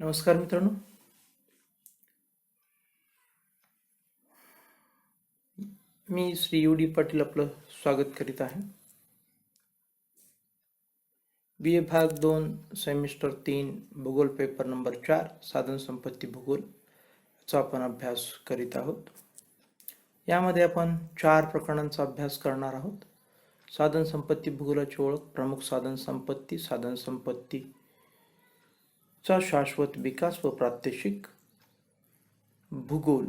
नमस्कार मित्रांनो. मी Shri U D Patil आपलं स्वागत करीत आहे. बी ए भाग 2 सेमिस्टर 3 भूगोल पेपर नंबर 4 साधन संपत्ती भूगोल याचा आपण अभ्यास करीत आहोत. यामध्ये आपण 4 प्रकरणांचा अभ्यास करणार आहोत. साधन संपत्ती भूगोलाची ओळख, प्रमुख साधन संपत्तीचा शाश्वत विकास व प्रात्यक्षिक भूगोल.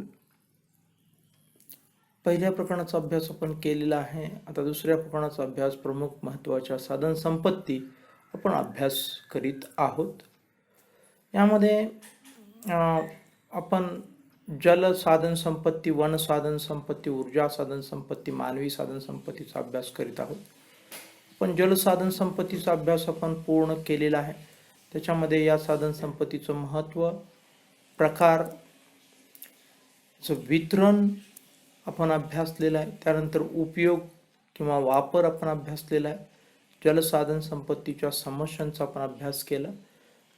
पहिल्या प्रकरणाचा अभ्यास आपण केलेला आहे. आता दुसऱ्या प्रकरणाचा अभ्यास, प्रमुख महत्त्वाच्या साधन संपत्ती आपण अभ्यास करीत आहोत. यामध्ये आपण जल साधन संपत्ती, वन साधन संपत्ती, ऊर्जा साधन संपत्ती, मानवी साधन संपत्तीचा अभ्यास करीत आहोत. पण जल साधन संपत्तीचा अभ्यास आपण पूर्ण केलेला आहे. त्याच्यामध्ये या साधन संपत्तीचं महत्त्व, प्रकार, वितरण आपण अभ्यासलेला आहे. त्यानंतर उपयोग किंवा वापर आपण अभ्यासलेला आहे. जलसाधन संपत्तीच्या समस्यांचा आपण अभ्यास केला.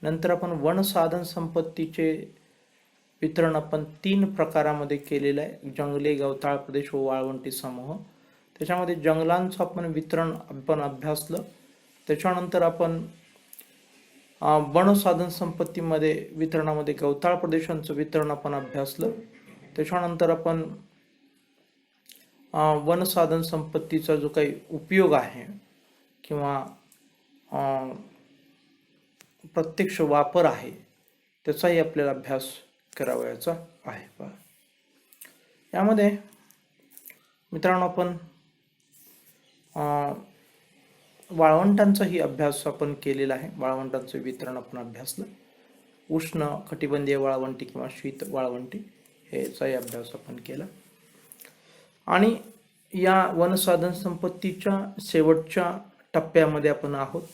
नंतर आपण वन साधन संपत्तीचे वितरण आपण 3 प्रकारामध्ये केलेलं आहे: जंगले, गवताळ प्रदेश व वाळवंटी समूह. त्याच्यामध्ये जंगलांचं आपण वितरण आपण अभ्यासलं. त्याच्यानंतर आपण वन साधन संपत्तीमध्ये वितरणामध्ये गवताळ प्रदेशांचं वितरण आपण अभ्यासलं. त्याच्यानंतर आपण वन साधन संपत्तीचा जो काही उपयोग आहे किंवा प्रत्यक्ष वापर आहे त्याचाही आपल्याला अभ्यास करावयाचा आहे. यामध्ये मित्रांनो आपण वाळवंटांचाही अभ्यास आपण केलेला आहे. वाळवंटांचं वितरण आपण अभ्यासलं. उष्ण कटिबंधीय वाळवंटी किंवा शीत वाळवंटी ह्याचाही अभ्यास आपण केला. आणि या वनसाधन संपत्तीच्या शेवटच्या टप्प्यामध्ये आपण आहोत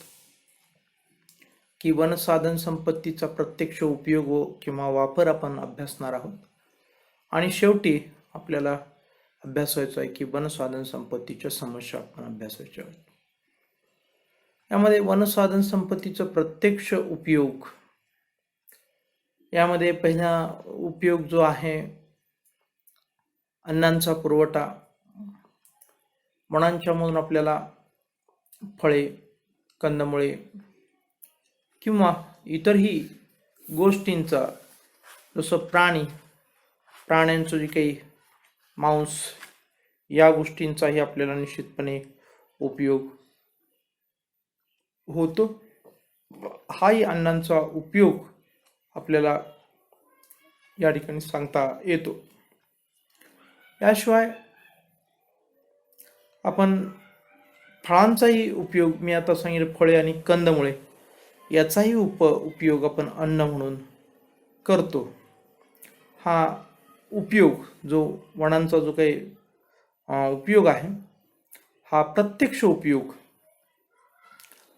की वनसाधन संपत्तीचा प्रत्यक्ष उपयोग किंवा वापर आपण अभ्यासणार आहोत. आणि शेवटी आपल्याला अभ्यासायचं आहे की वनसाधन संपत्तीच्या समस्या आपण अभ्यासायच्या आहेत. यामध्ये वनसाधन संपत्तीचा प्रत्यक्ष उपयोग, यामध्ये पहिला उपयोग जो आहे अन्नांचा पुरवठा. वनांच्या मधून आपल्याला फळे, कंदमुळे किंवा इतरही गोष्टींचा, जसं प्राण्यांचं जे काही मांस, या गोष्टींचाही आपल्याला निश्चितपणे उपयोग होतो. हाही अन्नांचा उपयोग आपल्याला या ठिकाणी सांगता येतो. याशिवाय आपण फळांचाही उपयोग, मी आता सांगितलं फळे आणि कंदमुळे, याचाही उपयोग आपण अन्न म्हणून करतो. हा उपयोग, जो वनांचा जो काही उपयोग आहे, हा प्रत्यक्ष उपयोग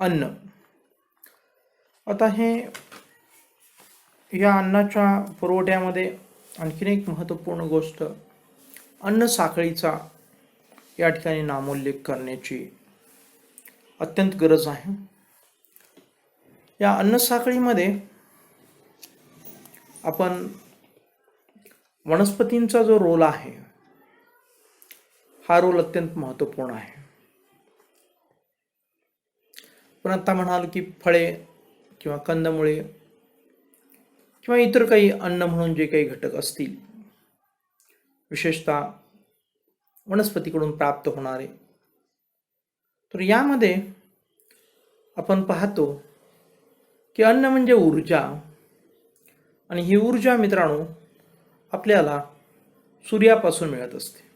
अन्न. आता या अन्नाच्या पुरवठ्यामध्ये आणखीन एक महत्त्वपूर्ण गोष्ट, अन्न साखळीचा या ठिकाणी नामोल्लेख करण्याची अत्यंत गरज आहे. या अन्न साखळीमध्ये आपण वनस्पतींचा जो रोल आहे, हा रोल अत्यंत महत्त्वपूर्ण आहे. पण आता म्हणाल की फळे किंवा कंदमुळे किंवा इतर काही अन्न म्हणून जे काही घटक असतील, विशेषतः वनस्पतीकडून प्राप्त होणारे, तर यामध्ये आपण पाहतो की अन्न म्हणजे ऊर्जा. आणि ही ऊर्जा मित्रांनो आपल्याला सूर्यापासून मिळत असते.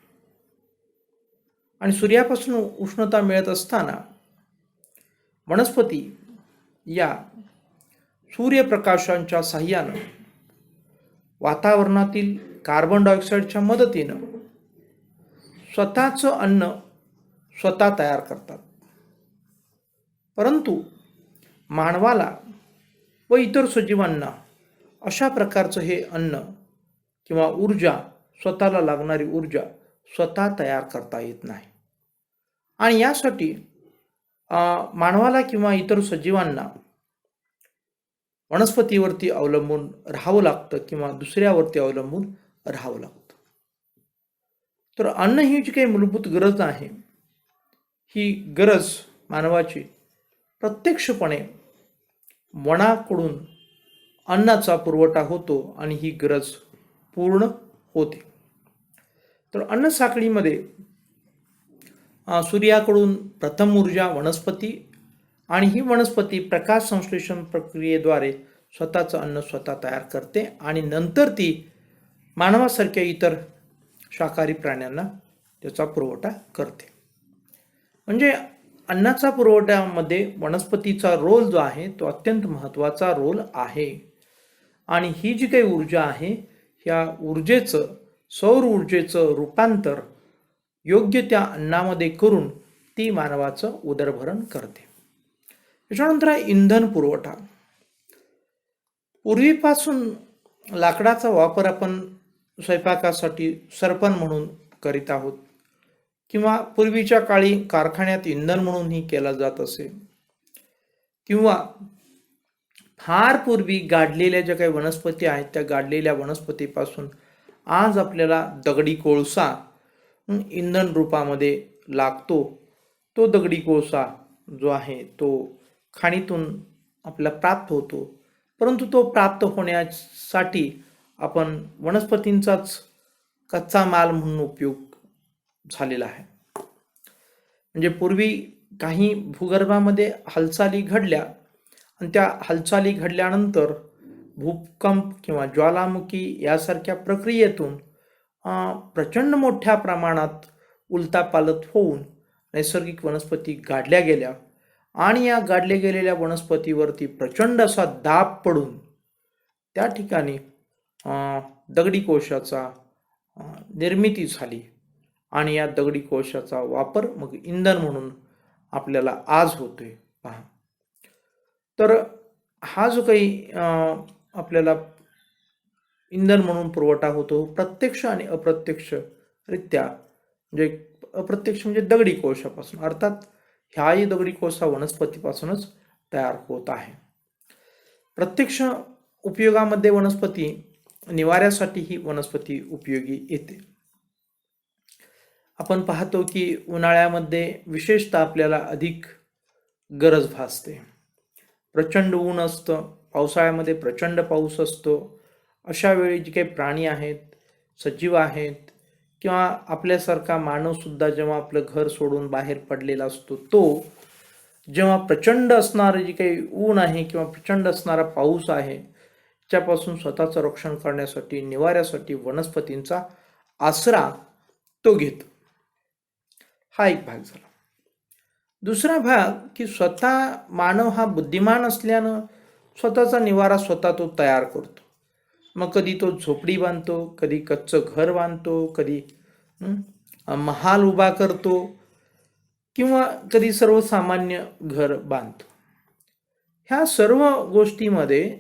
आणि सूर्यापासून उष्णता मिळत असताना वनस्पती या सूर्यप्रकाशांच्या साहाय्यानं वातावरणातील कार्बन डायऑक्साईडच्या मदतीनं स्वतःचं अन्न स्वतः तयार करतात. परंतु मानवाला व इतर सजीवांना अशा प्रकारचं हे अन्न किंवा ऊर्जा, स्वतःला लागणारी ऊर्जा स्वतः तयार करता येत नाही. आणि यासाठी मानवाला किंवा इतर सजीवांना वनस्पतीवरती अवलंबून राहावं लागतं किंवा दुसऱ्यावरती अवलंबून राहावं लागतं. तर अन्न ही जी काही मूलभूत गरज आहे, ही गरज मानवाची प्रत्यक्षपणे वनाकडून अन्नाचा पुरवठा होतो आणि ही गरज पूर्ण होते. तर अन्न साखळीमध्ये सूर्याकडून प्रथम ऊर्जा वनस्पती आणि ही वनस्पती प्रकाश संश्लेषण प्रक्रियेद्वारे स्वतःचं अन्न स्वतः तयार करते आणि नंतर ती मानवासारख्या इतर शाकाहारी प्राण्यांना त्याचा पुरवठा करते. म्हणजे अन्नाचा पुरवठ्यामध्ये वनस्पतीचा रोल जो आहे तो अत्यंत महत्त्वाचा रोल आहे. आणि ही जी काही ऊर्जा आहे, ह्या ऊर्जेचं सौर ऊर्जेचं रूपांतर योग्य त्या अन्नामध्ये करून ती मानवाचं उदरभरण करते. त्याच्यानंतर आहे इंधन पुरवठा. पूर्वीपासून लाकडाचा वापर आपण स्वयंपाकासाठी सरपण म्हणून करीत आहोत किंवा पूर्वीच्या काळी कारखान्यात इंधन म्हणूनही केला जात असे किंवा फार पूर्वी गाडलेल्या ज्या काही वनस्पती आहेत त्या गाडलेल्या वनस्पतीपासून आज आपल्याला दगडी कोळसा इंधन रूपामध्ये लागतो. तो दगडी कोळसा जो आहे तो खाणीतून आपल्याला प्राप्त होतो, परंतु तो प्राप्त होण्यासाठी आपण वनस्पतींचाच कच्चा माल म्हणून उपयोग झालेला आहे. म्हणजे पूर्वी काही भूगर्भामध्ये हालचाली घडल्या आणि त्या हालचाली घडल्यानंतर भूकंप किंवा ज्वालामुखी यासारख्या प्रक्रियेतून प्रचंड मोठ्या प्रमाणात उलथापालथ होऊन नैसर्गिक वनस्पती गाडल्या गेल्या आणि या गाडल्या गेलेल्या वनस्पतीवरती प्रचंड असा दाब पडून त्या ठिकाणी दगडी कोळशाचा निर्मिती झाली आणि या दगडी कोळशाचा वापर मग इंधन म्हणून आपल्याला आज होतोय. पहा, तर हा जो काही आपल्याला इंधन म्हणून पुरवठा होतो प्रत्यक्ष आणि अप्रत्यक्षरित्या, म्हणजे अप्रत्यक्ष म्हणजे दगडी कोळशापासून, अर्थात ह्याही दगडी कोळसा वनस्पतीपासूनच तयार होत आहे. प्रत्यक्ष उपयोगामध्ये वनस्पती निवाऱ्यासाठी ही वनस्पती उपयोगी येते. आपण पाहतो की उन्हाळ्यामध्ये विशेषतः आपल्याला अधिक गरज भासते. प्रचंड ऊन असतं, पावसाळ्यामध्ये प्रचंड पाऊस असतो. अशा वेळी जे काही प्राणी आहेत, सजीव आहेत किंवा आपल्यासारखा मानवसुद्धा जेव्हा आपलं घर सोडून बाहेर पडलेला असतो, तो जेव्हा प्रचंड असणारं जे काही ऊन आहे किंवा प्रचंड असणारा पाऊस आहे त्यापासून स्वतःचं रक्षण करण्यासाठी निवाऱ्यासाठी वनस्पतींचा आसरा तो घेतो. हा एक भाग झाला. दुसरा भाग की स्वतः मानव हा बुद्धिमान असल्यानं स्वतःचा निवारा स्वतः तो तयार करतो. मग कधी तो झोपडी बांधतो, कधी कच्चं घर बांधतो, कधी महाल उभा करतो किंवा कधी सर्वसामान्य घर बांधतो. ह्या सर्व गोष्टीमध्ये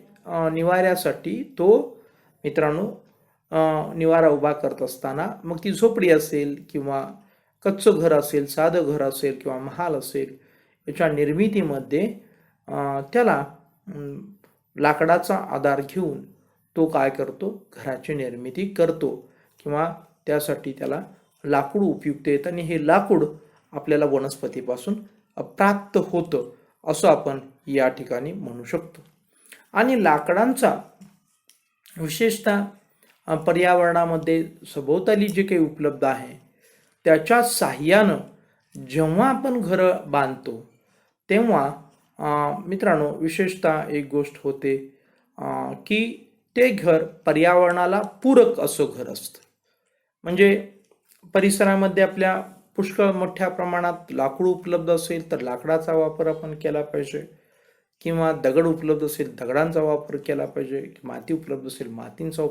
निवाऱ्यासाठी तो मित्रांनो निवारा उभा करत असताना मग ती झोपडी असेल किंवा कच्चं घर असेल, साधं घर असेल किंवा महाल असेल, याच्या निर्मितीमध्ये त्याला लाकडाचा आधार घेऊन तो काय करतो, घराची निर्मिती करतो किंवा त्यासाठी त्याला लाकूड उपयुक्त येतं आणि हे लाकूड आपल्याला वनस्पतीपासून प्राप्त होतं असं आपण या ठिकाणी म्हणू शकतो. आणि लाकडांचा विशेषतः पर्यावरणामध्ये सभोवताली जे काही उपलब्ध आहे त्याच्या साह्यानं जेव्हा आपण घरं बांधतो तेव्हा मित्रांनो विशेषतः एक गोष्ट होते की ते घर पर्यावरणाला पूरक असं घर असतं. म्हणजे परिसरामध्ये आपल्या पुष्कळ मोठ्या प्रमाणात लाकूड उपलब्ध असेल तर लाकडाचा वापर आपण केला पाहिजे किंवा दगड उपलब्ध असेल दगडांचा वापर केला पाहिजे, माती उपलब्ध असेल मातींचा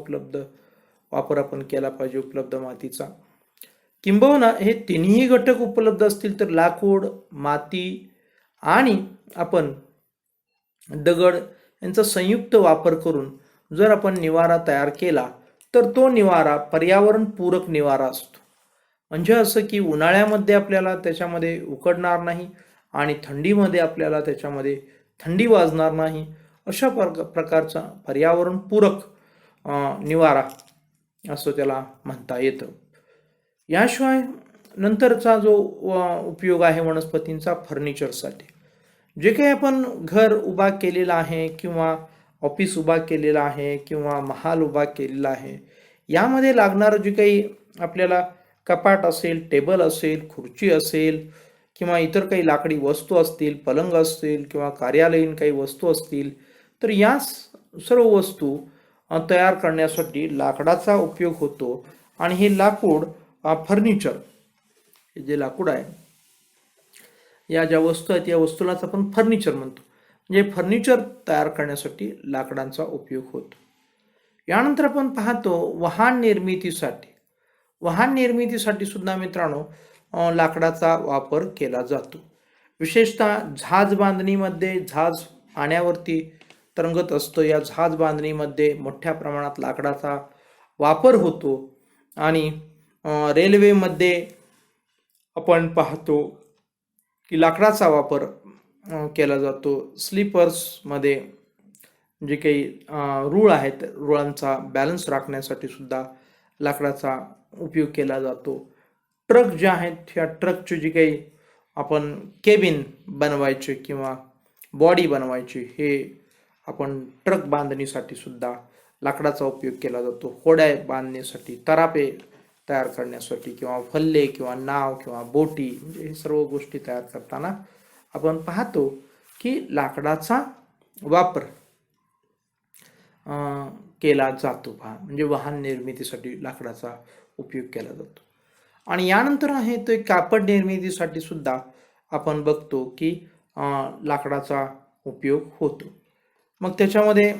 वापर आपण केला पाहिजे, उपलब्ध मातीचा. किंबहुना हे तिन्ही घटक उपलब्ध असतील तर लाकूड, माती आणि आपण दगड यांचा संयुक्त वापर करून जर आपण निवारा तयार केला तर तो निवारा पर्यावरणपूरक निवारा असतो. म्हणजे असं की उन्हाळ्यामध्ये आपल्याला त्याच्यामध्ये उकडणार नाही आणि थंडीमध्ये आपल्याला त्याच्यामध्ये थंडी वाजणार नाही अशा प्रकारचा पर्यावरणपूरक निवारा असं त्याला म्हणता येतं. याशिवाय नंतरचा जो उपयोग आहे वनस्पतींचा फर्निचरसाठी, जे काही आपण घर उभा केलेला आहे किंवा ऑफिस उभा केलेला आहे किंवा महाल उभा केलेला आहे, यामध्ये लागणारं जे काही आपल्याला कपाट असेल, टेबल असेल, खुर्ची असेल किंवा इतर काही लाकडी वस्तू असतील, पलंग असतील किंवा कार्यालयीन काही वस्तू असतील, तर या सर्व वस्तू तयार करण्यासाठी लाकडाचा उपयोग होतो. आणि हे लाकूड फर्निचर, जे लाकूड आहे, या ज्या वस्तू आहेत या वस्तूलाच आपण फर्निचर म्हणतो. म्हणजे फर्निचर तयार करण्यासाठी लाकडांचा उपयोग होतो. यानंतर आपण पाहतो वाहन निर्मितीसाठी. वाहन निर्मितीसाठी सुद्धा मित्रांनो लाकडाचा वापर केला जातो. विशेषतः जहाज बांधणीमध्ये जहाज पाण्यावरती तरंगत असतं, या जहाज बांधणीमध्ये मोठ्या प्रमाणात लाकडाचा वापर होतो. आणि रेल्वेमध्ये आपण पाहतो की लाकडाचा वापर केला जातो. स्लीपर्समध्ये जे काही रूळ आहेत, रुळांचा बॅलन्स राखण्यासाठी सुद्धा लाकडाचा उपयोग केला जातो. ट्रक जे आहेत, ह्या ट्रकची जी काही आपण केबिन बनवायचे किंवा बॉडी बनवायची, हे आपण ट्रक बांधणीसाठी सुद्धा लाकडाचा उपयोग केला जातो. होड्या बांधण्यासाठी, तरापे तयार करण्यासाठी किंवा फल्ले किंवा नाव किंवा बोटी, म्हणजे हे सर्व गोष्टी तयार करताना आपण पाहतो की लाकडाचा वापर केला जातो. म्हणजे वाहन निर्मितीसाठी लाकडाचा उपयोग केला जातो. आणि यानंतर आहे तो कापड निर्मितीसाठी सुद्धा आपण बघतो की लाकडाचा उपयोग होतो. मग त्याच्यामध्ये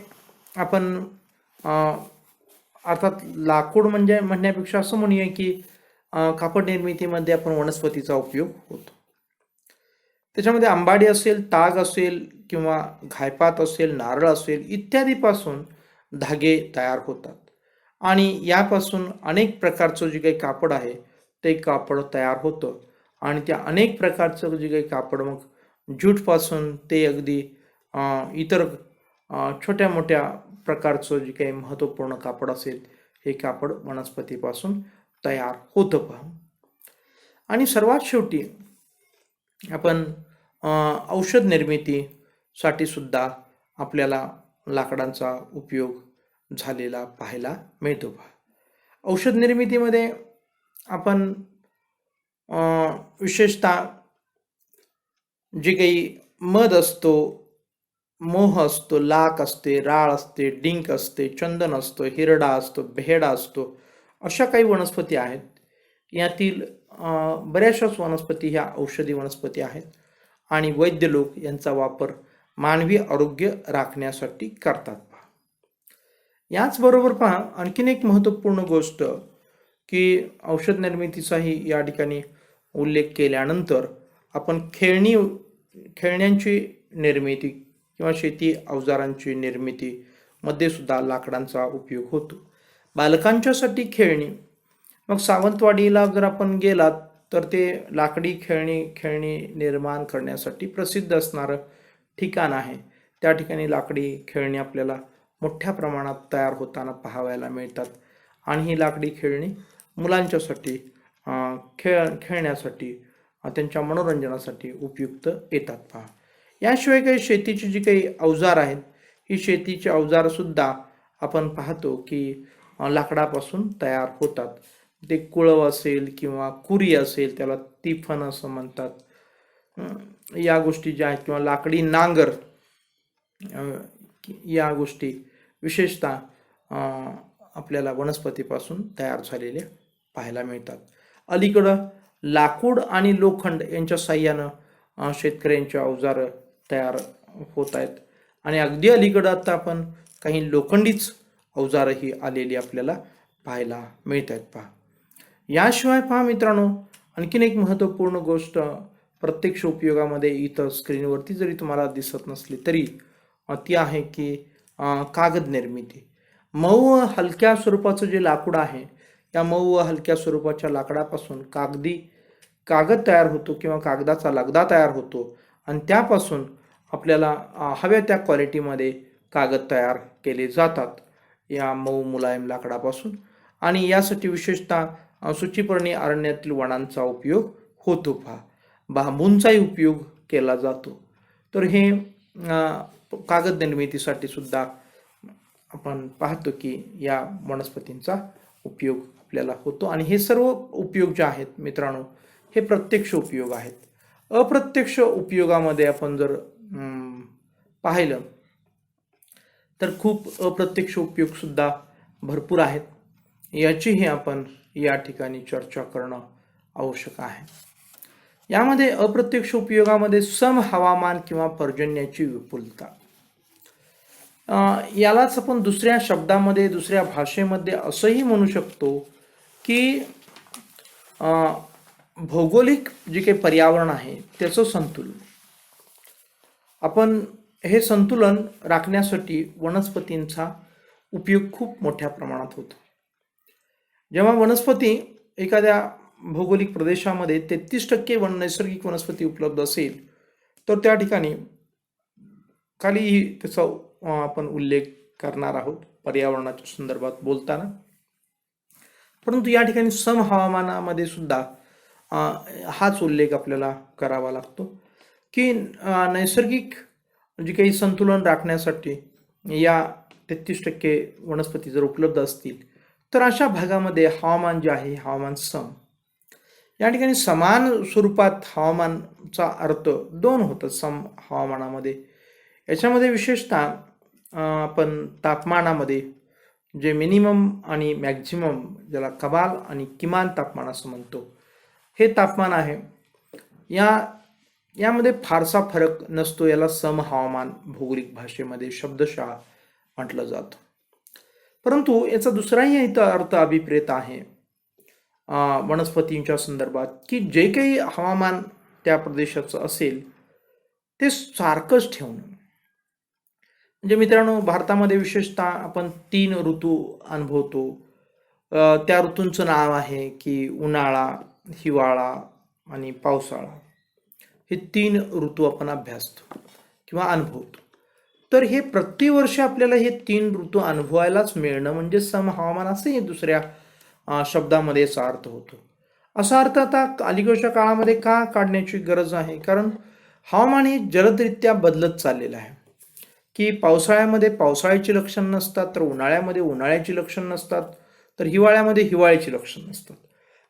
आपण अर्थात लाकूड म्हणजे म्हणण्यापेक्षा असं म्हणूया की कापड निर्मितीमध्ये आपण वनस्पतीचा उपयोग होतो. त्याच्यामध्ये आंबाडी असेल, ताग असेल किंवा घायपात असेल, नारळ असेल इत्यादीपासून धागे तयार होतात. आणि यापासून अनेक प्रकारचं जे काही कापड आहे ते कापड तयार होतं. आणि त्या अनेक प्रकारचं जे काही कापड, मग ज्यूटपासून ते अगदी इतर छोट्या मोठ्या प्रकारचं जे काही महत्त्वपूर्ण कापड असेल, हे कापड वनस्पतीपासून तयार होतं पहा. आणि सर्वात शेवटी आपण औषध निर्मितीसाठी सुद्धा आपल्याला लाकडांचा उपयोग झालेला पाहायला मिळतो पहा. औषध निर्मितीमध्ये आपण विशेषतः जे काही मध असतो, मोह असतो, लाक असते, राळ असते, डिंक असते, चंदन असतो, हिरडा असतो, बेहडा असतो, अशा काही वनस्पती आहेत. यातील बऱ्याचशाच वनस्पती ह्या औषधी वनस्पती आहेत. आणि वैद्य लोक यांचा वापर मानवी आरोग्य राखण्यासाठी करतात पहा. याचबरोबर पहा आणखीन एक महत्त्वपूर्ण गोष्ट की औषध निर्मितीचाही या ठिकाणी उल्लेख केल्यानंतर आपण खेळण्यांची निर्मिती किंवा शेती अवजारांची निर्मिती मध्ये सुद्धा लाकडांचा उपयोग होतो. बालकांच्यासाठी खेळणी, मग सावंतवाडीला जर आपण गेलात तर ते लाकडी खेळणी निर्माण करण्यासाठी प्रसिद्ध असणारं ठिकाण आहे. त्या ठिकाणी लाकडी खेळणी आपल्याला मोठ्या प्रमाणात तयार होताना पाहायला मिळतात. आणि ही लाकडी खेळणी मुलांच्यासाठी खेळण्यासाठी, त्यांच्या मनोरंजनासाठी उपयुक्त येतात पहा. याशिवाय काही शेतीची जी काही अवजार आहेत, ही शेतीची अवजारसुद्धा आपण पाहतो की लाकडापासून तयार होतात. ते कुळव असेल किंवा कुरी असेल, त्याला तिफन असं म्हणतात, या गोष्टी ज्या आहेत, किंवा लाकडी नांगर, या गोष्टी विशेषतः आपल्याला वनस्पतीपासून तयार झालेल्या पाहायला मिळतात. अलीकडं लाकूड आणि लोखंड यांच्या साह्यानं शेतकऱ्यांची अवजारं तयार होत आहेत. आणि अगदी अलीकडं आता आपण काही लोखंडीच अवजारही आलेली आपल्याला पाहायला मिळत आहेत पहा. याशिवाय पहा मित्रांनो, आणखीन एक महत्त्वपूर्ण गोष्ट प्रत्यक्ष उपयोगामध्ये इथं स्क्रीनवरती जरी तुम्हाला दिसत नसली तरी ती आहे की कागद निर्मिती. मऊ व हलक्या स्वरूपाचं जे लाकूड आहे, या मऊ व हलक्या स्वरूपाच्या लाकडापासून कागद तयार होतो किंवा कागदाचा लगदा तयार होतो. आणि त्यापासून आपल्याला हव्या त्या क्वालिटीमध्ये कागद तयार केले जातात या मऊ मुलायम लाकडापासून, आणि यासाठी विशेषतः सूचीपर्णी अरण्यातील वनांचा उपयोग होतो. बांबूंचाही उपयोग केला जातो. तर हे कागद निर्मितीसाठी सुद्धा आपण पाहतो की या वनस्पतींचा उपयोग आपल्याला होतो. आणि हे सर्व उपयोग जे आहेत मित्रांनो, हे प्रत्यक्ष उपयोग आहेत. अप्रत्यक्ष उपयोगामध्ये आपण जर पाहिलं तर खूप अप्रत्यक्ष उपयोग सुद्धा भरपूर आहेत. याचीही आपण या ठिकाणी चर्चा करणं आवश्यक आहे. यामध्ये अप्रत्यक्ष उपयोगामध्ये सम हवामान किंवा पर्जन्याची विपुलता, यालाच आपण दुसऱ्या शब्दामध्ये, दुसऱ्या भाषेमध्ये असंही म्हणू शकतो की भौगोलिक जे काही पर्यावरण आहे त्याचं संतुलन. आपण हे संतुलन राखण्यासाठी वनस्पतींचा उपयोग खूप मोठ्या प्रमाणात होतो. जेव्हा वनस्पती एखाद्या भौगोलिक प्रदेशामध्ये 33% नैसर्गिक वनस्पती उपलब्ध असेल तर त्या ठिकाणी खाली त्याचा आपण उल्लेख करणार आहोत पर्यावरणाच्या संदर्भात बोलताना. परंतु या ठिकाणी सम हवामानामध्ये सुद्धा हाच उल्लेख आपल्याला करावा लागतो की नैसर्गिक जे काही संतुलन राखण्यासाठी या 33% वनस्पती जर उपलब्ध असतील तर अशा भागामध्ये हवामान जे आहे हवामान सम. या ठिकाणी समान स्वरूपात हवामानचा अर्थ दोन होतात सम हवामानामध्ये. याच्यामध्ये विशेषतः आपण तापमानामध्ये जे मिनिमम आणि मॅक्झिमम, ज्याला कमाल आणि किमान तापमान असं म्हणतो, हे तापमान आहे, यामध्ये फारसा फरक नसतो. याला सम हवामान भौगोलिक भाषेमध्ये शब्दशः म्हटलं जातं. परंतु याचा दुसराही इथं अर्थ अभिप्रेत आहे वनस्पतींच्या संदर्भात की जे काही हवामान त्या प्रदेशाचं असेल ते सारखंच ठेवणं. म्हणजे मित्रांनो, भारतामध्ये विशेषतः आपण 3 ऋतू अनुभवतो. त्या ऋतूंचं नाव आहे की उन्हाळा, हिवाळा आणि पावसाळा. हे 3 ऋतू आपण अभ्यासतो किंवा अनुभवतो. तर हे प्रतिवर्षी आपल्याला हे 3 ऋतू अनुभवायलाच मिळणं म्हणजे सम हवामान असंही दुसऱ्या शब्दामध्ये याचा अर्थ होतो. असा अर्थ आता अलीकडच्या काळामध्ये का काढण्याची गरज आहे? कारण हवामान हे जलदरित्या बदलत चाललेलं आहे की पावसाळ्यामध्ये पावसाळ्याची लक्षण नसतात, तर उन्हाळ्यामध्ये उन्हाळ्याची लक्षण नसतात, तर हिवाळ्यामध्ये हिवाळ्याची लक्षण नसतात.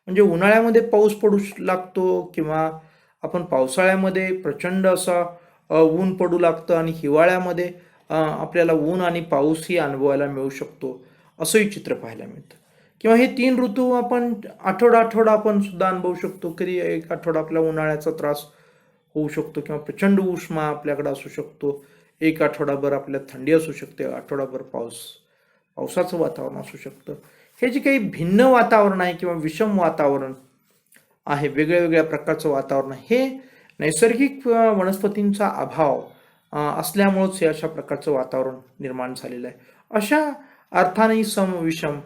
म्हणजे उन्हाळ्यामध्ये पाऊस पडू लागतो किंवा आपण पावसाळ्यामध्ये प्रचंड असा ऊन पडू लागतं आणि हिवाळ्यामध्ये आपल्याला ऊन आणि पाऊसही अनुभवायला मिळू शकतो, असंही चित्र पाहायला मिळतं. किंवा हे 3 ऋतू आपण आठवडा आपण सुद्धा अनुभवू शकतो. कधी एक आठवडा आपला उन्हाळ्याचा त्रास होऊ शकतो किंवा प्रचंड उष्मा आपल्याकडे असू शकतो. एक आठवडाभर आपल्याला थंडी असू शकते, आठवडाभर पावसाचं वातावरण असू शकतं. हे जे काही भिन्न वातावरण आहे किंवा विषम वातावरण आहे, वेगळ्या प्रकारचं वातावरण आहे, हे नैसर्गिक वनस्पतींचा अभाव असल्यामुळेच हे अशा प्रकारचं वातावरण निर्माण झालेलं आहे. अशा अर्थाने सम विषम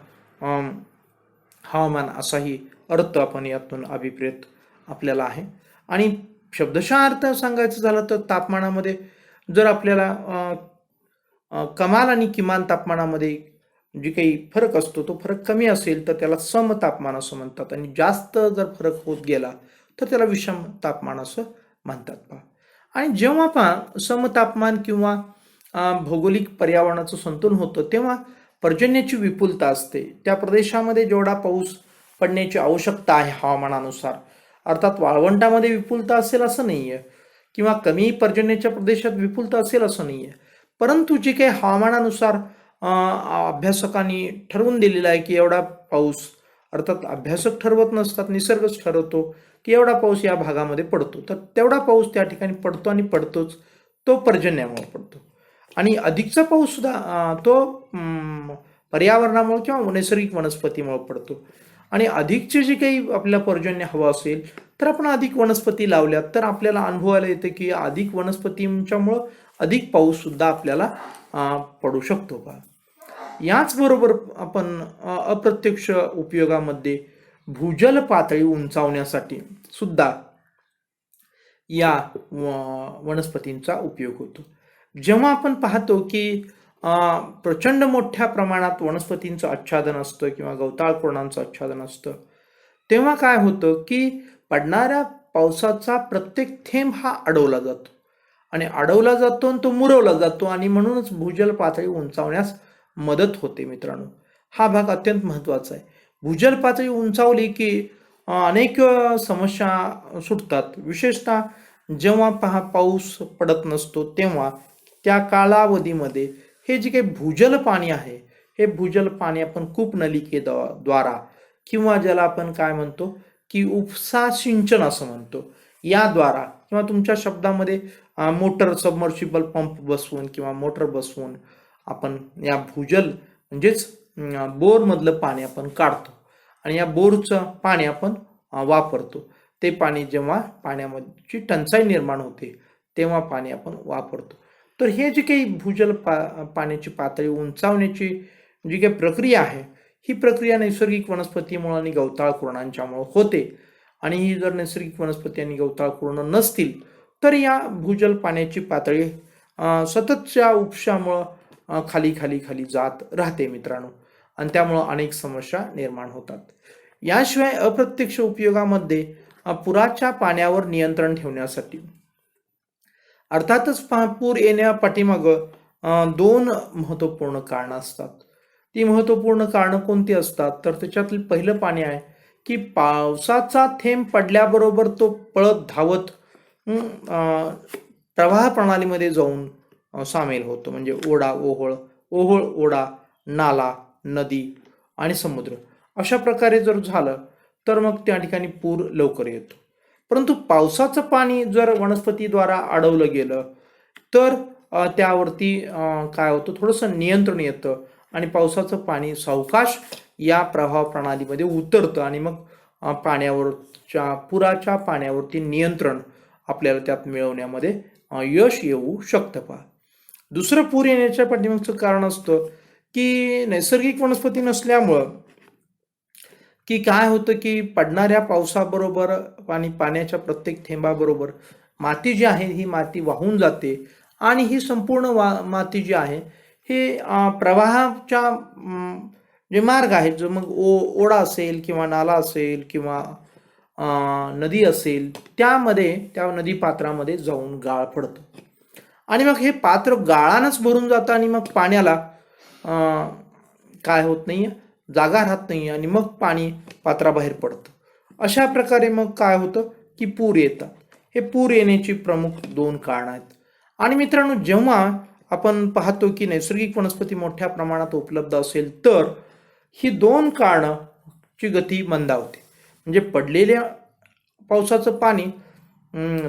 हवामान असाही अर्थ आपण यातून अभिप्रेत आपल्याला आहे. आणि शब्दशः अर्थ सांगायचं झालं तर तापमानामध्ये जर आपल्याला कमाल आणि किमान तापमानामध्ये जे काही फरक असतो तो फरक कमी असेल तर त्याला सम तापमान असं म्हणतात, आणि जास्त जर फरक होत गेला तर त्याला विषम तापमान असं म्हणतात. आणि जेव्हा आपण समतापमान किंवा भौगोलिक पर्यावरणाचं संतुलन होतं तेव्हा पर्जन्याची विपुलता असते. त्या प्रदेशामध्ये जेवढा पाऊस पडण्याची आवश्यकता आहे हवामानानुसार, अर्थात वाळवंटामध्ये विपुलता असेल असं नाहीये किंवा कमी पर्जन्याच्या प्रदेशात विपुलता असेल असं नाहीये, परंतु जे काही हवामानानुसार अभ्यासकांनी ठरवून दिलेला आहे की एवढा पाऊस, अर्थात अभ्यासक ठरवत नसतात, निसर्गच ठरवतो की एवढा पाऊस या भागामध्ये पडतो, तर तेवढा पाऊस त्या ठिकाणी पडतो आणि पडतोच, तो पर्जन्यामुळे पडतो. आणि अधिकचा पाऊस सुद्धा तो पर्यावरणामुळे किंवा नैसर्गिक वनस्पतीमुळे पडतो. आणि अधिकचे जे काही आपल्याला पर्जन्य हवं असेल तर आपण अधिक वनस्पती लावल्यात तर आपल्याला अनुभवायला येते की अधिक वनस्पतींच्यामुळं अधिक पाऊस सुद्धा आपल्याला पडू शकतो का. याचबरोबर आपण अप्रत्यक्ष उपयोगामध्ये भूजल पातळी उंचावण्यासाठी सुद्धा या वनस्पतींचा उपयोग होतो. जेव्हा आपण पाहतो की प्रचंड मोठ्या प्रमाणात वनस्पतींचं आच्छादन असतं किंवा गवताळ कुरणांचं आच्छादन असतं, तेव्हा काय होतं की पडणाऱ्या पावसाचा प्रत्येक थेंब हा अडवला जातो आणि अडवला जातो आणि तो मुरवला जातो आणि म्हणूनच भूजल पातळी उंचावण्यास मदत होते मित्रांनो. हा भाग अत्यंत महत्त्वाचा आहे. भूजल पातळी उंचावली की अनेक समस्या सुटतात. विशेषतः जेव्हा पाऊस पडत नसतो तेव्हा त्या कालावधीमध्ये हे जे काही भूजल पाणी आहे, हे भूजल पाणी आपण कूपनलिकेद्वारा किंवा ज्याला आपण काय म्हणतो की उपसा सिंचन असं म्हणतो, याद्वारा किंवा तुमच्या शब्दामध्ये मोटर सबमर्सिबल पंप बसवून किंवा मोटर बसवून आपण या भूजल म्हणजेच बोरमधलं पाणी आपण काढतो आणि या बोरचं पाणी आपण वापरतो. ते पाणी जेव्हा पाण्याची टंचाई निर्माण होते तेव्हा पाणी आपण वापरतो. तर हे जे काही भूजल पाण्याची पातळी उंचावण्याची जी काही प्रक्रिया आहे, ही प्रक्रिया नैसर्गिक वनस्पतीमुळे आणि गवताळ कुरणांच्यामुळे होते आणि ही जर नैसर्गिक वनस्पती आणि गवताळ कुरण नसतील तर या भूजल पाण्याची पातळी सततच्या उपशामुळं खाली खाली खाली जात राहते मित्रांनो आणि त्यामुळं अनेक समस्या निर्माण होतात. याशिवाय अप्रत्यक्ष उपयोगामध्ये पुराच्या पाण्यावर नियंत्रण ठेवण्यासाठी अर्थातच पूर येण्या पाठीमागं दोन महत्त्वपूर्ण कारणं असतात. ती महत्त्वपूर्ण कारणं कोणती असतात तर त्याच्यातील पहिलं पाणी आहे की पावसाचा थेंब पडल्याबरोबर तो पळत धावत प्रवाह प्रणालीमध्ये जाऊन सामील होतो. म्हणजे ओढा ओहोळ, ओहोळ ओढा, नाला, नदी आणि समुद्र अशा प्रकारे जर झालं तर मग त्या ठिकाणी पूर लवकर येतो. परंतु पावसाचं पाणी जर वनस्पतीद्वारा अडवलं गेलं तर त्यावरती काय होतं, थोडंसं नियंत्रण येतं आणि पावसाचं पाणी सावकाश या प्रवाह प्रणालीमध्ये उतरतं आणि मग पुराच्या पाण्यावरती नियंत्रण आपल्याला त्यात मिळवण्यामध्ये यश येऊ शकतं. पहा, दुसरं पूर येण्याच्या पाठीमागचं कारण असतं की नैसर्गिक वनस्पती नसल्यामुळं की काय होतं की पडणाऱ्या पावसाबरोबर आणि पाण्याच्या प्रत्येक थेंबाबरोबर माती जी आहे ही माती वाहून जाते आणि ही संपूर्ण माती जी आहे हे प्रवाहाच्या जे मार्ग आहेत, जो मग ओढा असेल किंवा नाला असेल किंवा नदी असेल, त्यामध्ये त्या नदी पात्रामध्ये जाऊन गाळ पडतं आणि मग हे पात्र गाळानंच भरून जातं आणि मग पाण्याला काय होत नाही, जागा राहत नाही आणि मग पाणी पात्राबाहेर पडतं. अशा प्रकारे मग काय होतं की पूर येतात. हे पूर येण्याची प्रमुख दोन कारणं आहेत. आणि मित्रांनो, जेव्हा आपण पाहतो की नैसर्गिक वनस्पती मोठ्या प्रमाणात उपलब्ध असेल तर ही दोन कारणची गती मंदावते. म्हणजे पडलेल्या पावसाचं पाणी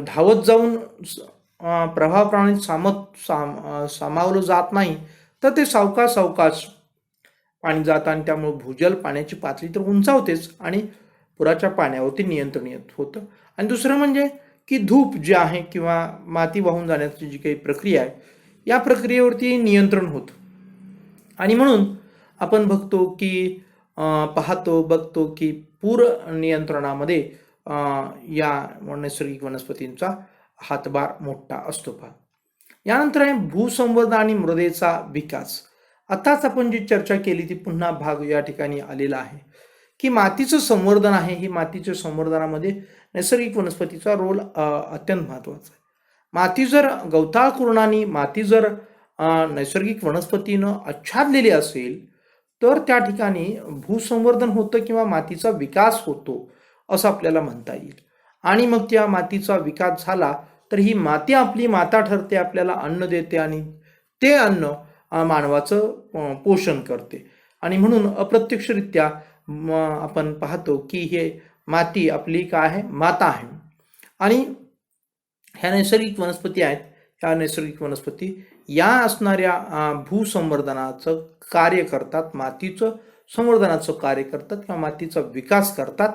धावत जाऊन प्रवाह प्रणालीत सामावलं जात नाही, तर ते सावकाश पाणी जातं आणि त्यामुळे भूजल पाण्याची पातळी तर उंचावतेच आणि पुराच्या पाण्यावरती नियंत्रण येत होतं. आणि दुसरं म्हणजे की धूप जे आहे किंवा माती वाहून जाण्याची जी काही प्रक्रिया आहे, या प्रक्रियेवरती नियंत्रण होतं. आणि म्हणून आपण बघतो की पूर नियंत्रणामध्ये या नैसर्गिक वनस्पतींचा हातभार मोठा असतो. पहा, यानंतर आहे भूसंवर्धन आणि मृदेचा विकास. आताच आपण जी चर्चा केली ती पुन्हा भाग या ठिकाणी आलेला आहे की मातीचं संवर्धन आहे. ही मातीच्या संवर्धनामध्ये नैसर्गिक वनस्पतीचा रोल अत्यंत महत्त्वाचा आहे. माती जर गवताळ कुरणांनी माती जर नैसर्गिक वनस्पतीनं आच्छादलेली असेल तर त्या ठिकाणी भूसंवर्धन होतं किंवा मातीचा विकास होतो असं आपल्याला म्हणता येईल. आणि मग त्या मातीचा विकास झाला तर ही माती आपली माता ठरते, आपल्याला अन्न देते आणि ते अन्न मानवाचं पोषण करते. आणि म्हणून अप्रत्यक्षरित्या आपण पाहतो की हे माती आपली काय आहे, माता आहे. आणि ह्या नैसर्गिक वनस्पती आहेत, ह्या नैसर्गिक वनस्पती या असणाऱ्या भूसंवर्धनाचं कार्य करतात, मातीचं संवर्धनाचं कार्य करतात किंवा मातीचा विकास करतात.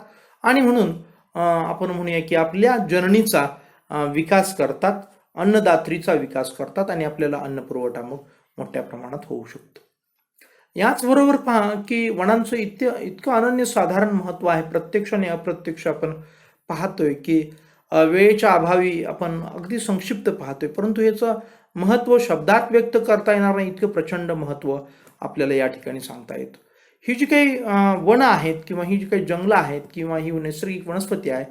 आणि म्हणून आपण म्हणूया की आपल्या जननीचा विकास करतात, अन्नदात्रीचा विकास करतात आणि आपल्याला अन्न पुरवठा मग मोठ्या प्रमाणात होऊ शकतो. याचबरोबर पहा की वनांचं इतकं अनन्यसाधारण महत्त्व आहे. प्रत्यक्ष आणि अप्रत्यक्ष आपण पाहतोय की वेळेच्या अभावी आपण अगदी संक्षिप्त पाहतोय, परंतु याचं महत्त्व शब्दात व्यक्त करता येणार नाही इतकं प्रचंड महत्त्व आपल्याला या ठिकाणी सांगता येतं. ही जी काही वनं आहेत किंवा ही जी काही जंगलं आहेत किंवा ही नैसर्गिक वनस्पती आहे,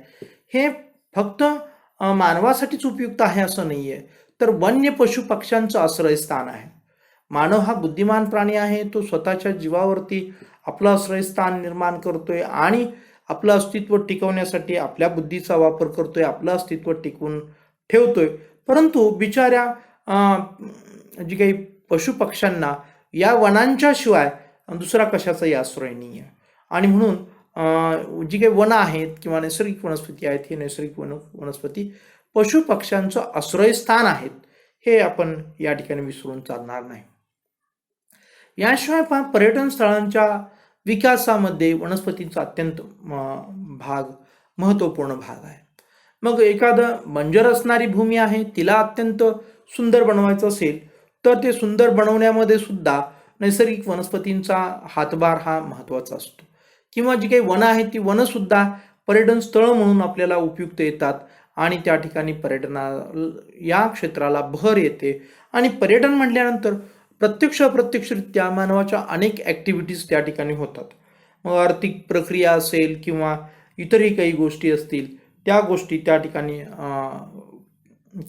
हे फक्त मानवासाठीच उपयुक्त आहे असं नाही आहे, तर वन्य पशु पक्ष्यांचं आश्रयस्थान आहे. मानव हा बुद्धिमान प्राणी आहे, तो स्वतःच्या जीवावरती आपलं आश्रयस्थान निर्माण करतोय आणि आपलं अस्तित्व टिकवण्यासाठी आपल्या बुद्धीचा वापर करतोय, आपलं अस्तित्व टिकवून ठेवतोय. परंतु बिचाऱ्या जी काही पशुपक्ष्यांना या वनांच्या शिवाय दुसरा कशाचाही आश्रय नाही आहे. आणि म्हणून जी काही वनं आहेत किंवा नैसर्गिक वनस्पती आहेत, हे नैसर्गिक वनस्पती पशुपक्ष्यांचं आश्रयस्थान आहेत, हे आपण या ठिकाणी विसरून चालणार नाही. याशिवाय पर्यटन स्थळांच्या विकासामध्ये वनस्पतींचा अत्यंत महत्त्वपूर्ण भाग आहे. मग एखादं बंजर असणारी भूमी आहे, तिला अत्यंत सुंदर बनवायचं असेल तर ते सुंदर बनवण्यामध्ये सुद्धा नैसर्गिक वनस्पतींचा हातभार हा महत्त्वाचा असतो. किंवा जी काही वनं आहेत ती वनं सुद्धा पर्यटन स्थळ म्हणून आपल्याला उपयुक्त येतात आणि त्या ठिकाणी या क्षेत्राला भर येते. आणि पर्यटन म्हटल्यानंतर प्रत्यक्ष अप्रत्यक्षरित्या मानवाच्या अनेक ॲक्टिव्हिटीज त्या ठिकाणी होतात. मग आर्थिक प्रक्रिया असेल किंवा इतरही काही गोष्टी असतील, त्या गोष्टी त्या ठिकाणी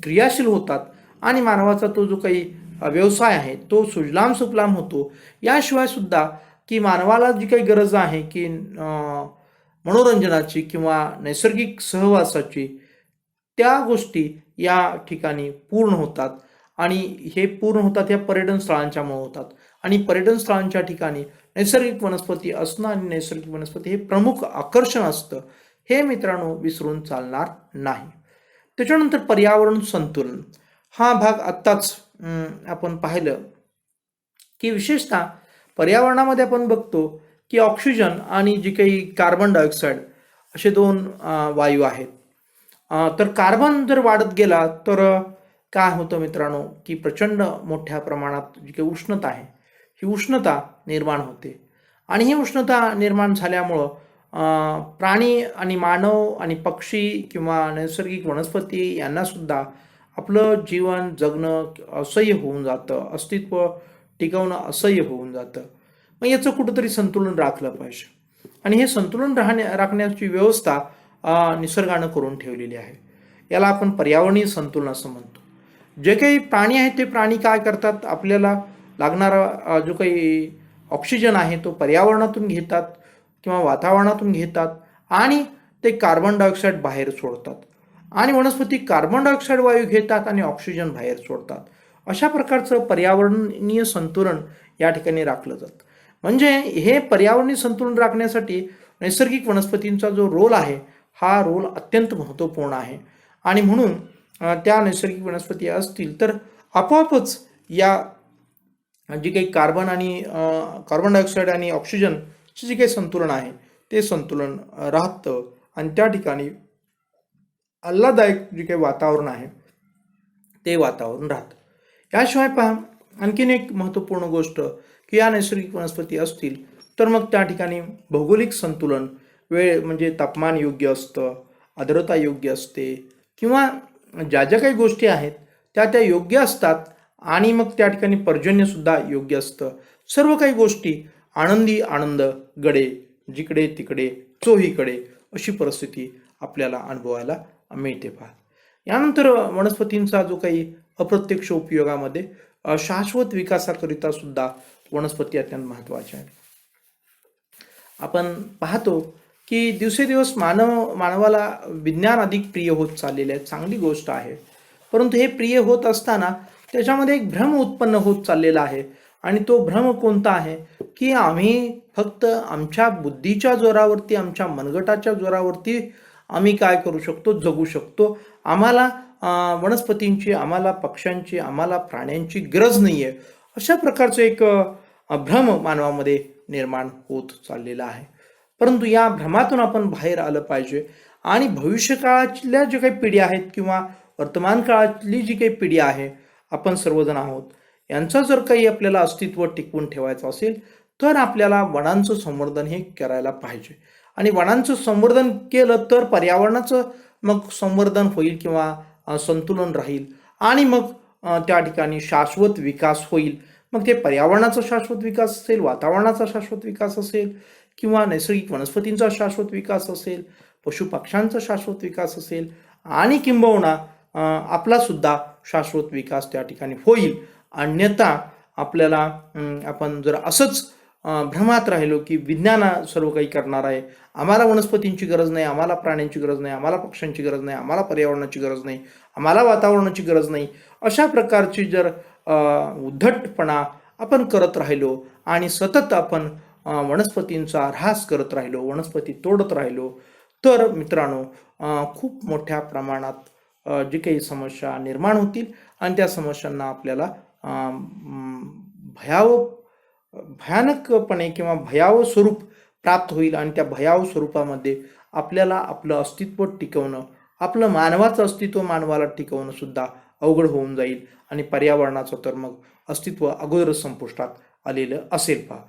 क्रियाशील होतात आणि मानवाचा तो जो काही व्यवसाय आहे तो सुजलाम सुफलाम होतो. याशिवाय सुद्धा की मानवाला जी काही गरज आहे की मनोरंजनाची किंवा नैसर्गिक सहवासाची, त्या गोष्टी या ठिकाणी पूर्ण होतात आणि हे पूर्ण होतात या पर्यटन स्थळांच्यामुळे होतात. आणि पर्यटन स्थळांच्या ठिकाणी नैसर्गिक वनस्पती असणं आणि नैसर्गिक वनस्पती हे प्रमुख आकर्षण असतं, हे मित्रांनो विसरून चालणार नाही. त्याच्यानंतर पर्यावरण संतुलन हा भाग आत्ताच आपण पाहिलं की विशेषतः पर्यावरणामध्ये आपण बघतो की ऑक्सिजन आणि जी काही कार्बन डायऑक्साईड असे दोन वायू आहेत. तर कार्बन जर वाढत गेला तर काय होतं मित्रांनो की प्रचंड मोठ्या प्रमाणात जी काही उष्णता आहे ही उष्णता निर्माण होते. आणि ही उष्णता निर्माण झाल्यामुळं प्राणी आणि मानव आणि पक्षी किंवा नैसर्गिक वनस्पती यांनासुद्धा आपलं जीवन जगणं असह्य होऊन जातं, अस्तित्व टिकवणं असह्य होऊन जातं. मग याचं कुठंतरी संतुलन राखलं पाहिजे. आणि हे संतुलन राखण्याची व्यवस्था निसर्गानं करून ठेवलेली आहे. याला आपण पर्यावरणीय संतुलन असं म्हणतो. जे काही प्राणी आहेत ते प्राणी काय करतात, आपल्याला लागणारा जो काही ऑक्सिजन आहे तो पर्यावरणातून घेतात किंवा वातावरणातून घेतात आणि ते कार्बन डायऑक्साईड बाहेर सोडतात. आणि वनस्पती कार्बन डायऑक्साईड वायू घेतात आणि ऑक्सिजन बाहेर सोडतात. अशा प्रकारचं पर्यावरणीय संतुलन या ठिकाणी राखलं जातं. म्हणजे हे पर्यावरणीय संतुलन राखण्यासाठी नैसर्गिक वनस्पतींचा जो रोल आहे हा रोल अत्यंत महत्त्वपूर्ण आहे. आणि म्हणून त्या नैसर्गिक वनस्पती असतील तर आपोआपच या जी काही कार्बन डायऑक्साईड आणि ऑक्सिजनचे जे काही संतुलन आहे ते संतुलन राहतं आणि त्या ठिकाणी आल्हाददायक जे काही वातावरण आहे ते वातावरण राहतं. याशिवाय पहा आणखीन एक महत्त्वपूर्ण गोष्ट की या नैसर्गिक वनस्पती असतील तर मग त्या ठिकाणी भौगोलिक संतुलन, वेळ म्हणजे तापमान योग्य असतं, आर्द्रता योग्य असते किंवा ज्या ज्या काही गोष्टी आहेत त्या योग्य असतात आणि मग त्या ठिकाणी पर्जन्यसुद्धा योग्य असतं. सर्व काही गोष्टी आनंदी आनंद गडे, जिकडे तिकडे चोहीकडे अशी परिस्थिती आपल्याला अनुभवायला मिळते. पहा यानंतर वनस्पतींचा जो काही अप्रत्यक्ष उपयोगामध्ये शाश्वत विकासाकरिता सुद्धा वनस्पती अत्यंत महत्त्वाच्या आहेत. आपण पाहतो की दिवसेदिवस मानवाला विज्ञान अधिक प्रिय होत चाललेले आहे, चांगली गोष्ट आहे. परंतु हे प्रिय होत असताना त्याच्यामध्ये एक भ्रम उत्पन्न होत चाललेला आहे. आणि तो भ्रम कोणता आहे की आम्ही फक्त आमच्या बुद्धीच्या जोरावरती, आमच्या मनगटाच्या जोरावरती आम्ही काय करू शकतो, जगू शकतो. आम्हाला वनस्पतींची, आम्हाला पक्ष्यांची, आम्हाला प्राण्यांची गरज नाही आहे, अशा प्रकारचं एक भ्रम मानवामध्ये निर्माण होत चाललेला आहे. परंतु या भ्रमातून आपण बाहेर आलं पाहिजे आणि भविष्यकाळातल्या ज्या काही पिढ्या आहेत किंवा वर्तमान काळातली जी काही पिढी आहे, आपण सर्वजण आहोत, यांचं जर काही आपल्याला अस्तित्व टिकवून ठेवायचं असेल तर आपल्याला वनांचं संवर्धन हे करायला पाहिजे. आणि वनांचं संवर्धन केलं तर पर्यावरणाचं मग संवर्धन होईल किंवा संतुलन राहील आणि मग त्या ठिकाणी शाश्वत विकास होईल. मग ते पर्यावरणाचा शाश्वत विकास असेल, वातावरणाचा शाश्वत विकास असेल, किंवा नैसर्गिक वनस्पतींचा शाश्वत विकास असेल, पशुपक्ष्यांचा शाश्वत विकास असेल, आणि किंबहुना आपला सुद्धा शाश्वत विकास त्या ठिकाणी होईल. अन्यथा आपल्याला आपण जर असंच भ्रमात राहिलो की विज्ञान सर्व काही करणार आहे, आम्हाला वनस्पतींची गरज नाही, आम्हाला प्राण्यांची गरज नाही, आम्हाला पक्ष्यांची गरज नाही, आम्हाला पर्यावरणाची गरज नाही, आम्हाला वातावरणाची गरज नाही, अशा प्रकारची जर उद्धटपणा आपण करत राहिलो आणि सतत आपण वनस्पतींचा ऱ्हास करत राहिलो, वनस्पती तोडत राहिलो, तर मित्रांनो खूप मोठ्या प्रमाणात जी काही समस्या निर्माण होतील आणि त्या समस्यांना आपल्याला भयानकपणे किंवा भयावह स्वरूप प्राप्त होईल. आणि त्या भयावह स्वरूपामध्ये आपल्याला आपलं अस्तित्व टिकवणं, आपलं मानवाचं अस्तित्व मानवाला टिकवणं सुद्धा अवघड होऊन जाईल. आणि पर्यावरणाचं तर मग अस्तित्व अगोदरच संपुष्टात आलेलं असेल पहा.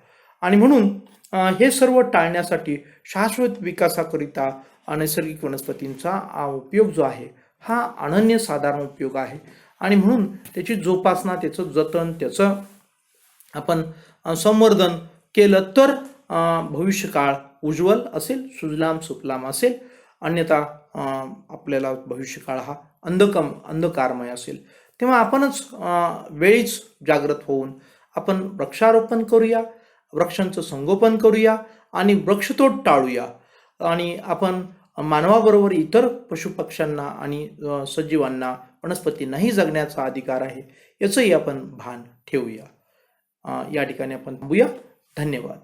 आणि म्हणून हे सर्व टाळण्यासाठी शाश्वत विकासाकरिता नैसर्गिक वनस्पतींचा उपयोग जो आहे हा अनन्यसाधारण उपयोग आहे. आणि म्हणून त्याची जोपासना, त्याचं जतन, त्याचं आपण संवर्धन केलं तर भविष्यकाळ उज्ज्वल असेल, सुजलाम सुफलाम असेल. अन्यथा आपल्याला भविष्यकाळ हा अंधकारमय असेल. तेव्हा आपणच वेळीच जागृत होऊन आपण वृक्षारोपण करूया, वृक्षांचं संगोपन करूया आणि वृक्षतोड टाळूया. आणि आपण मानवाबरोबर इतर पशुपक्ष्यांना आणि सजीवांना, वनस्पतींनाही जगण्याचा अधिकार आहे, याचंही आपण भान ठेवूया. या ठिकाणी आपण थांबूया. धन्यवाद.